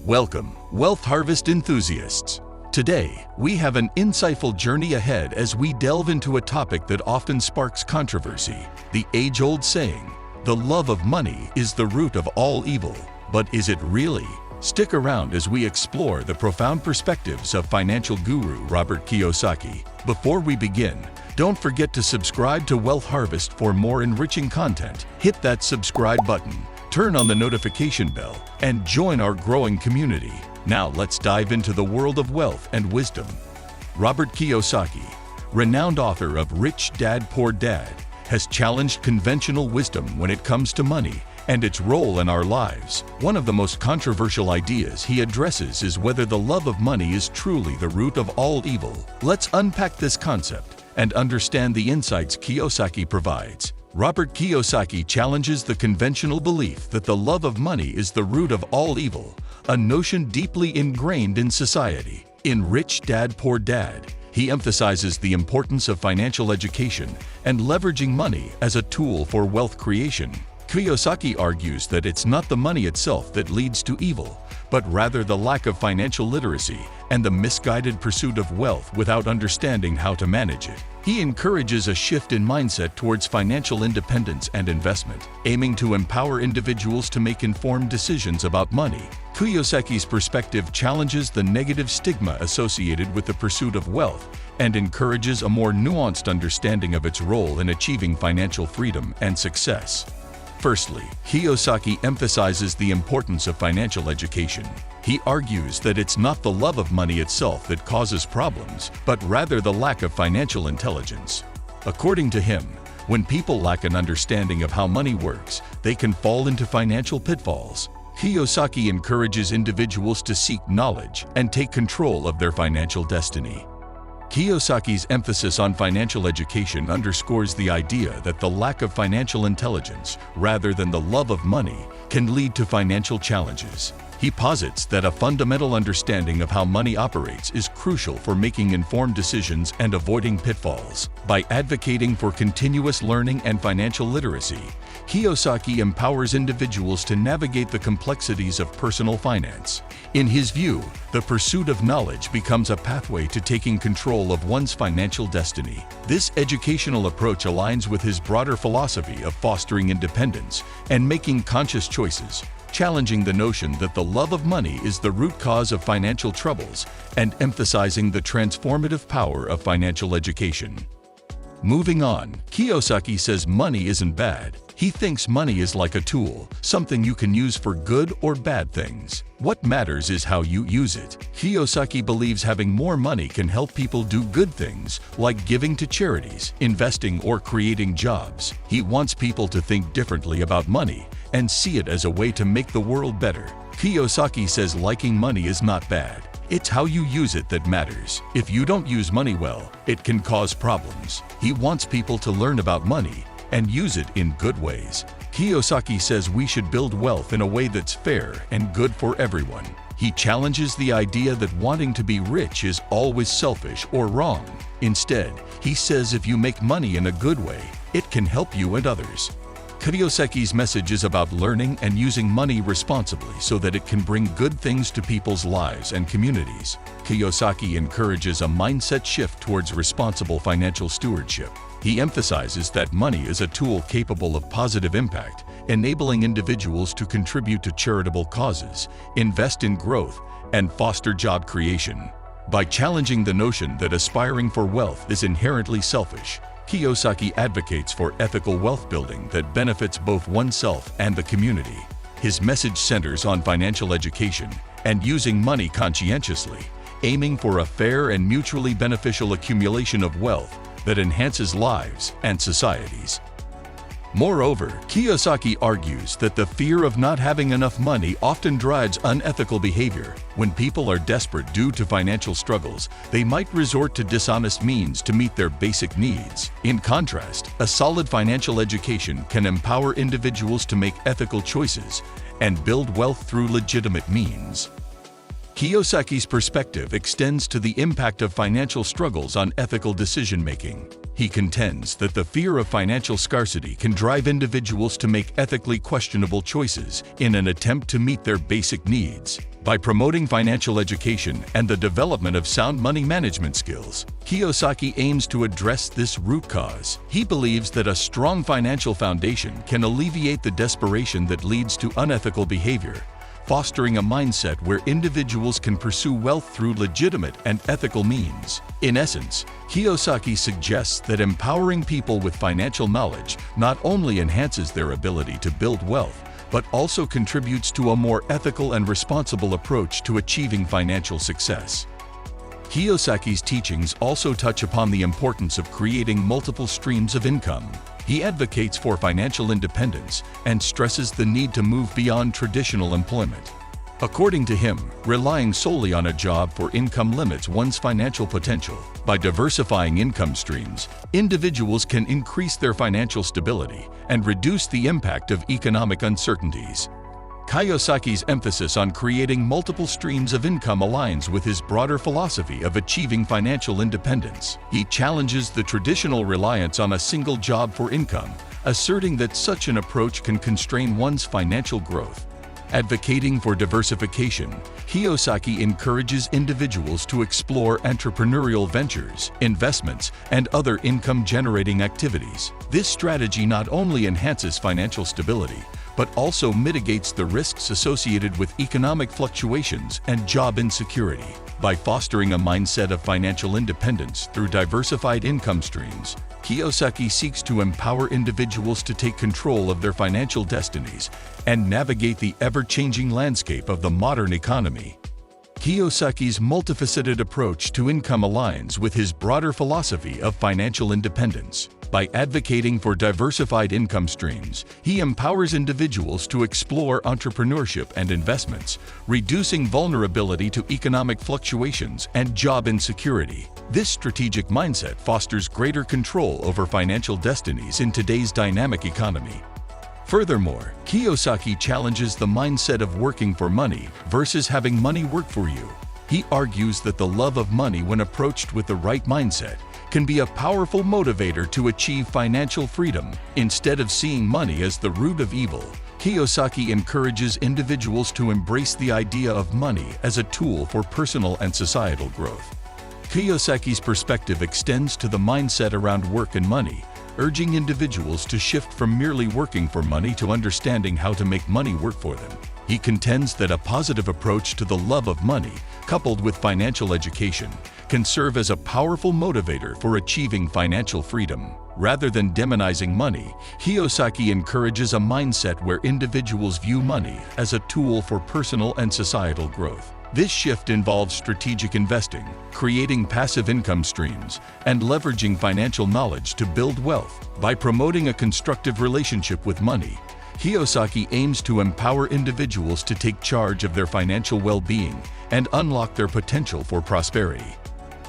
Welcome, Wealth Harvest enthusiasts. Today, we have an insightful journey ahead as we delve into a topic that often sparks controversy, the age-old saying, "The love of money is the root of all evil." But is it really? Stick around as we explore the profound perspectives of financial guru Robert Kiyosaki. Before we begin, don't forget to subscribe to Wealth Harvest for more enriching content. Hit that subscribe button, turn on the notification bell, and join our growing community. Now let's dive into the world of wealth and wisdom. Robert Kiyosaki, renowned author of Rich Dad, Poor Dad, has challenged conventional wisdom when it comes to money and its role in our lives. One of the most controversial ideas he addresses is whether the love of money is truly the root of all evil. Let's unpack this concept and understand the insights Kiyosaki provides. Robert Kiyosaki challenges the conventional belief that the love of money is the root of all evil, a notion deeply ingrained in society. In Rich Dad, Poor Dad, he emphasizes the importance of financial education and leveraging money as a tool for wealth creation. Kiyosaki argues that it's not the money itself that leads to evil, but rather the lack of financial literacy and the misguided pursuit of wealth without understanding how to manage it. He encourages a shift in mindset towards financial independence and investment, aiming to empower individuals to make informed decisions about money. Kiyosaki's perspective challenges the negative stigma associated with the pursuit of wealth and encourages a more nuanced understanding of its role in achieving financial freedom and success. Firstly, Kiyosaki emphasizes the importance of financial education. He argues that it's not the love of money itself that causes problems, but rather the lack of financial intelligence. According to him, when people lack an understanding of how money works, they can fall into financial pitfalls. Kiyosaki encourages individuals to seek knowledge and take control of their financial destiny. Kiyosaki's emphasis on financial education underscores the idea that the lack of financial intelligence, rather than the love of money, can lead to financial challenges. He posits that a fundamental understanding of how money operates is crucial for making informed decisions and avoiding pitfalls. By advocating for continuous learning and financial literacy, Kiyosaki empowers individuals to navigate the complexities of personal finance. In his view, the pursuit of knowledge becomes a pathway to taking control of one's financial destiny. This educational approach aligns with his broader philosophy of fostering independence and making conscious choices, challenging the notion that the love of money is the root cause of financial troubles and emphasizing the transformative power of financial education. Moving on, Kiyosaki says money isn't bad. He thinks money is like a tool, something you can use for good or bad things. What matters is how you use it. Kiyosaki believes having more money can help people do good things, like giving to charities, investing, or creating jobs. He wants people to think differently about money and see it as a way to make the world better. Kiyosaki says liking money is not bad. It's how you use it that matters. If you don't use money well, it can cause problems. He wants people to learn about money and use it in good ways. Kiyosaki says we should build wealth in a way that's fair and good for everyone. He challenges the idea that wanting to be rich is always selfish or wrong. Instead, he says if you make money in a good way, it can help you and others. Kiyosaki's message is about learning and using money responsibly so that it can bring good things to people's lives and communities. Kiyosaki encourages a mindset shift towards responsible financial stewardship. He emphasizes that money is a tool capable of positive impact, enabling individuals to contribute to charitable causes, invest in growth, and foster job creation. By challenging the notion that aspiring for wealth is inherently selfish, Kiyosaki advocates for ethical wealth building that benefits both oneself and the community. His message centers on financial education and using money conscientiously, aiming for a fair and mutually beneficial accumulation of wealth that enhances lives and societies. Moreover, Kiyosaki argues that the fear of not having enough money often drives unethical behavior. When people are desperate due to financial struggles, they might resort to dishonest means to meet their basic needs. In contrast, a solid financial education can empower individuals to make ethical choices and build wealth through legitimate means. Kiyosaki's perspective extends to the impact of financial struggles on ethical decision-making. He contends that the fear of financial scarcity can drive individuals to make ethically questionable choices in an attempt to meet their basic needs. By promoting financial education and the development of sound money management skills, Kiyosaki aims to address this root cause. He believes that a strong financial foundation can alleviate the desperation that leads to unethical behavior, fostering a mindset where individuals can pursue wealth through legitimate and ethical means. In essence, Kiyosaki suggests that empowering people with financial knowledge not only enhances their ability to build wealth, but also contributes to a more ethical and responsible approach to achieving financial success. Kiyosaki's teachings also touch upon the importance of creating multiple streams of income. He advocates for financial independence and stresses the need to move beyond traditional employment. According to him, relying solely on a job for income limits one's financial potential. By diversifying income streams, individuals can increase their financial stability and reduce the impact of economic uncertainties. Kiyosaki's emphasis on creating multiple streams of income aligns with his broader philosophy of achieving financial independence. He challenges the traditional reliance on a single job for income, asserting that such an approach can constrain one's financial growth. Advocating for diversification, Kiyosaki encourages individuals to explore entrepreneurial ventures, investments, and other income-generating activities. This strategy not only enhances financial stability, but also mitigates the risks associated with economic fluctuations and job insecurity. By fostering a mindset of financial independence through diversified income streams, Kiyosaki seeks to empower individuals to take control of their financial destinies and navigate the ever-changing landscape of the modern economy. Kiyosaki's multifaceted approach to income aligns with his broader philosophy of financial independence. By advocating for diversified income streams, he empowers individuals to explore entrepreneurship and investments, reducing vulnerability to economic fluctuations and job insecurity. This strategic mindset fosters greater control over financial destinies in today's dynamic economy. Furthermore, Kiyosaki challenges the mindset of working for money versus having money work for you. He argues that the love of money, when approached with the right mindset, can be a powerful motivator to achieve financial freedom. Instead of seeing money as the root of evil, Kiyosaki encourages individuals to embrace the idea of money as a tool for personal and societal growth. Kiyosaki's perspective extends to the mindset around work and money, urging individuals to shift from merely working for money to understanding how to make money work for them. He contends that a positive approach to the love of money, coupled with financial education, can serve as a powerful motivator for achieving financial freedom. Rather than demonizing money, Kiyosaki encourages a mindset where individuals view money as a tool for personal and societal growth. This shift involves strategic investing, creating passive income streams, and leveraging financial knowledge to build wealth. By promoting a constructive relationship with money, Kiyosaki aims to empower individuals to take charge of their financial well-being and unlock their potential for prosperity.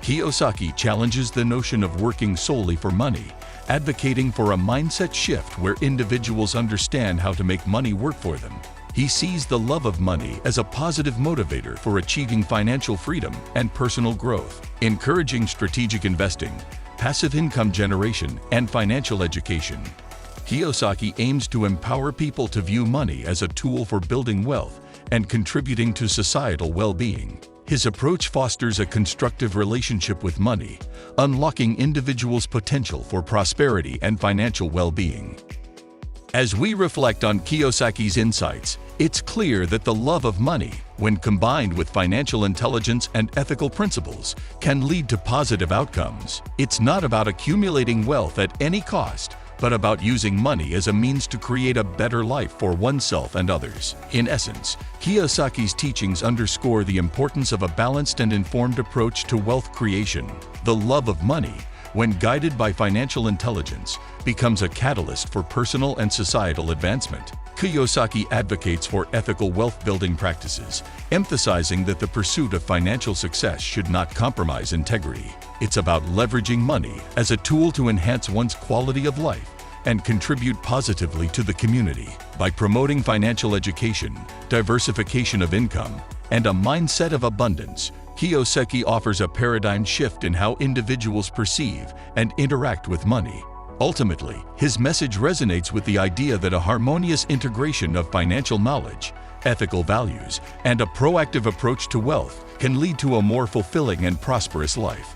Kiyosaki challenges the notion of working solely for money, advocating for a mindset shift where individuals understand how to make money work for them. He sees the love of money as a positive motivator for achieving financial freedom and personal growth. Encouraging strategic investing, passive income generation, and financial education, Kiyosaki aims to empower people to view money as a tool for building wealth and contributing to societal well-being. His approach fosters a constructive relationship with money, unlocking individuals' potential for prosperity and financial well-being. As we reflect on Kiyosaki's insights, it's clear that the love of money, when combined with financial intelligence and ethical principles, can lead to positive outcomes. It's not about accumulating wealth at any cost, but about using money as a means to create a better life for oneself and others. In essence, Kiyosaki's teachings underscore the importance of a balanced and informed approach to wealth creation. The love of money, when guided by financial intelligence, becomes a catalyst for personal and societal advancement. Kiyosaki advocates for ethical wealth-building practices, emphasizing that the pursuit of financial success should not compromise integrity. It's about leveraging money as a tool to enhance one's quality of life and contribute positively to the community. By promoting financial education, diversification of income, and a mindset of abundance, Kiyosaki offers a paradigm shift in how individuals perceive and interact with money. Ultimately, his message resonates with the idea that a harmonious integration of financial knowledge, ethical values, and a proactive approach to wealth can lead to a more fulfilling and prosperous life.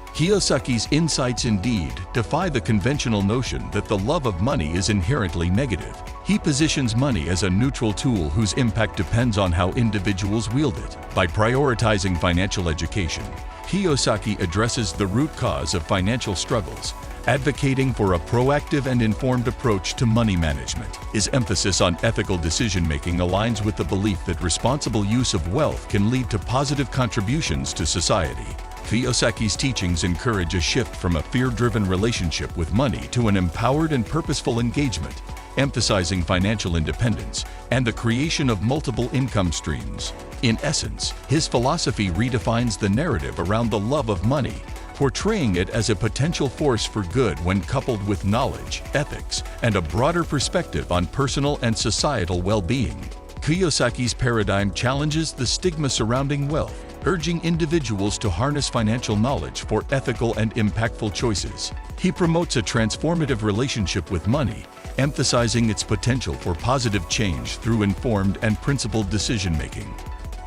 Kiyosaki's insights indeed defy the conventional notion that the love of money is inherently negative. He positions money as a neutral tool whose impact depends on how individuals wield it. By prioritizing financial education, Kiyosaki addresses the root cause of financial struggles, advocating for a proactive and informed approach to money management. His emphasis on ethical decision-making aligns with the belief that responsible use of wealth can lead to positive contributions to society. Kiyosaki's teachings encourage a shift from a fear-driven relationship with money to an empowered and purposeful engagement, emphasizing financial independence and the creation of multiple income streams. In essence, his philosophy redefines the narrative around the love of money, portraying it as a potential force for good when coupled with knowledge, ethics, and a broader perspective on personal and societal well-being. Kiyosaki's paradigm challenges the stigma surrounding wealth, urging individuals to harness financial knowledge for ethical and impactful choices. He promotes a transformative relationship with money, emphasizing its potential for positive change through informed and principled decision-making.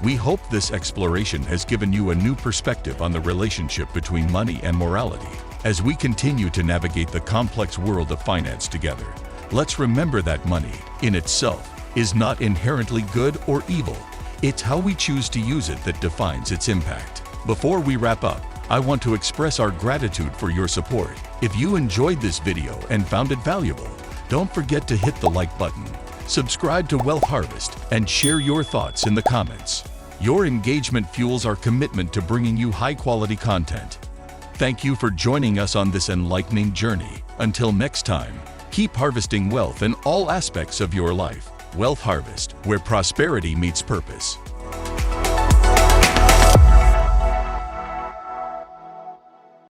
We hope this exploration has given you a new perspective on the relationship between money and morality. As we continue to navigate the complex world of finance together, let's remember that money, in itself, is not inherently good or evil. It's how we choose to use it that defines its impact. Before we wrap up, I want to express our gratitude for your support. If you enjoyed this video and found it valuable, don't forget to hit the like button, subscribe to Wealth Harvest, and share your thoughts in the comments. Your engagement fuels our commitment to bringing you high-quality content. Thank you for joining us on this enlightening journey. Until next time, keep harvesting wealth in all aspects of your life. Wealth Harvest, where prosperity meets purpose.